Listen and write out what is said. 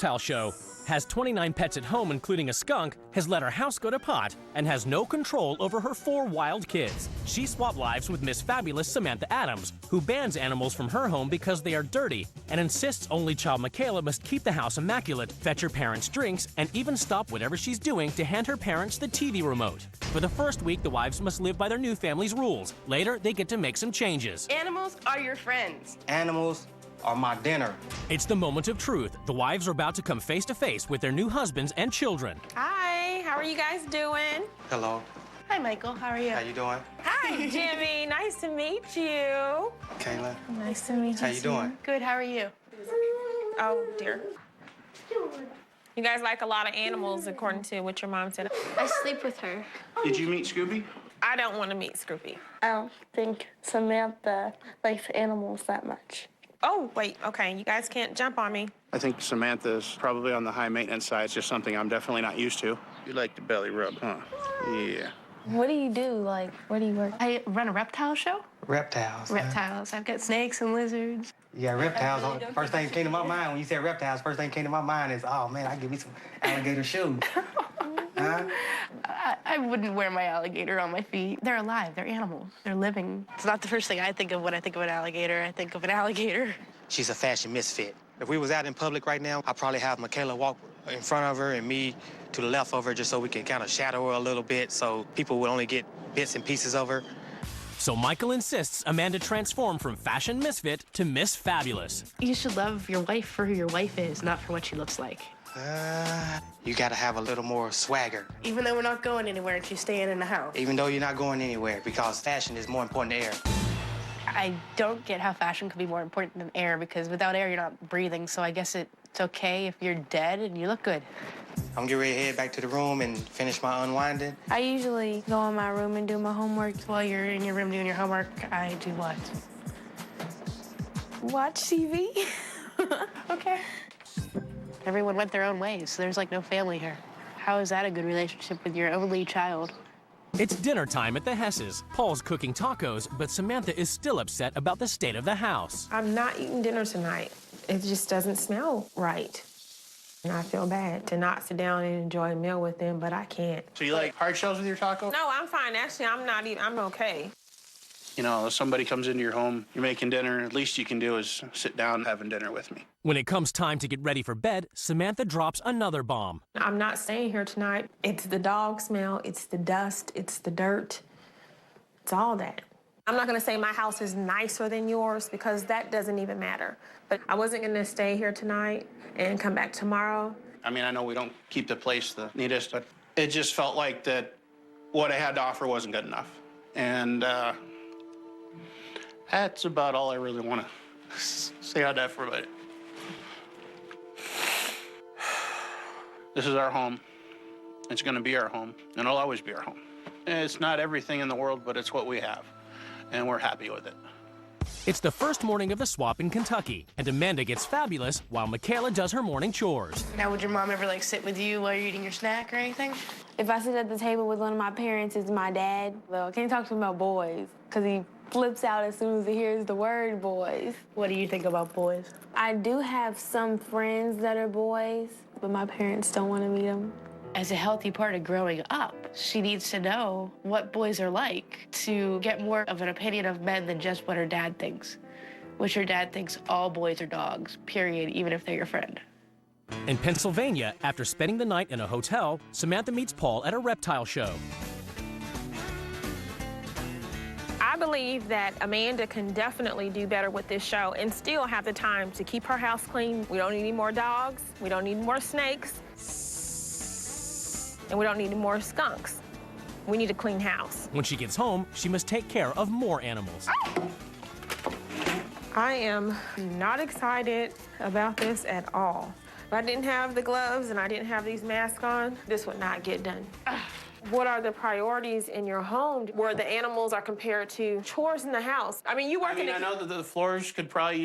reptile show, has 29 pets at home including a skunk, has let her house go to pot, and has no control over her 4 wild kids. She swapped lives with Miss Fabulous Samantha Adams, who bans animals from her home because they are dirty and insists only child Michaela must keep the house immaculate, fetch her parents drinks, and even stop whatever she's doing to hand her parents the TV remote. For the first week, the wives must live by their new family's rules. Later, they get to make some changes. Animals are your friends. Animals are my dinner. It's the moment of truth. The wives are about to come face to face with their new husbands and children. Hi, how are you guys doing? Hello. Hi, Michael. How are you? How you doing? Hi, Jimmy. Nice to meet you. Kayla. Nice to meet you. How you doing? Good. How are you? Oh, dear. You guys like a lot of animals, according to what your mom said. I sleep with her. Did you meet Scooby? I don't want to meet Scroopy. I don't think Samantha likes animals that much. Oh, wait, okay. You guys can't jump on me. I think Samantha's probably on the high maintenance side. It's just something I'm definitely not used to. You like the belly rub, huh? Yeah. What do you do? Like, where do you work? I run a reptile show. Reptiles. Reptiles. I've got snakes and lizards. Yeah, reptiles. First thing that came to my mind when you said reptiles, first thing that came to my mind is, oh man, I give me some alligator shoes. Huh? I wouldn't wear my alligator on my feet. They're alive. They're animals. They're living. It's not the first thing I think of when I think of an alligator. I think of an alligator. She's a fashion misfit. If we was out in public right now, I'd probably have Michaela walk in front of her and me to the left of her just so we can kind of shadow her a little bit so people would only get bits and pieces of her. So Michael insists Amanda transform from fashion misfit to Miss Fabulous. You should love your wife for who your wife is, not for what she looks like. You gotta have a little more swagger. Even though we're not going anywhere and she's staying in the house. Even though you're not going anywhere, because fashion is more important than air. I don't get how fashion could be more important than air, because without air, you're not breathing. So I guess it's okay if you're dead and you look good. I'm getting ready to head back to the room and finish my unwinding. I usually go in my room and do my homework. While you're in your room doing your homework, I do what? Watch TV. Okay. Everyone went their own ways, so there's like no family here. How is that a good relationship with your only child? It's dinner time at the Hesses. Paul's cooking tacos, but Samantha is still upset about the state of the house. I'm not eating dinner tonight. It just doesn't smell right. And I feel bad to not sit down and enjoy a meal with them, but I can't. So you like hard shells with your taco? No, I'm fine. Actually, I'm okay. You know, if somebody comes into your home, you're making dinner, at least you can do is sit down having dinner with me. When it comes time to get ready for bed, Samantha drops another bomb. I'm not staying here tonight. It's the dog smell, it's the dust, it's the dirt. It's all that. I'm not gonna say my house is nicer than yours because that doesn't even matter. But I wasn't gonna stay here tonight and come back tomorrow. I mean, I know we don't keep the place the neatest, but it just felt like that what I had to offer wasn't good enough. And that's about all I really want to say on that for a minute. This is our home. It's going to be our home, and it'll always be our home. It's not everything in the world, but it's what we have, and we're happy with it. It's the first morning of the swap in Kentucky, and Amanda gets fabulous while Michaela does her morning chores. Now, would your mom ever, like, sit with you while you're eating your snack or anything? If I sit at the table with one of my parents, it's my dad. Well, I can't talk to him about boys, because he flips out as soon as he hears the word boys. What do you think about boys? I do have some friends that are boys, but my parents don't want to meet them. As a healthy part of growing up, she needs to know what boys are like to get more of an opinion of men than just what her dad thinks. Which her dad thinks all boys are dogs, period, even if they're your friend. In Pennsylvania, after spending the night in a hotel, Samantha meets Paul at a reptile show. I believe that Amanda can definitely do better with this show and still have the time to keep her house clean. We don't need any more dogs. We don't need more snakes. And we don't need any more skunks. We need a clean house. When she gets home, she must take care of more animals. I am not excited about this at all. If I didn't have the gloves and I didn't have these masks on, this would not get done. What are the priorities in your home where the animals are compared to chores in the house? I mean, you work in I know that the floors could probably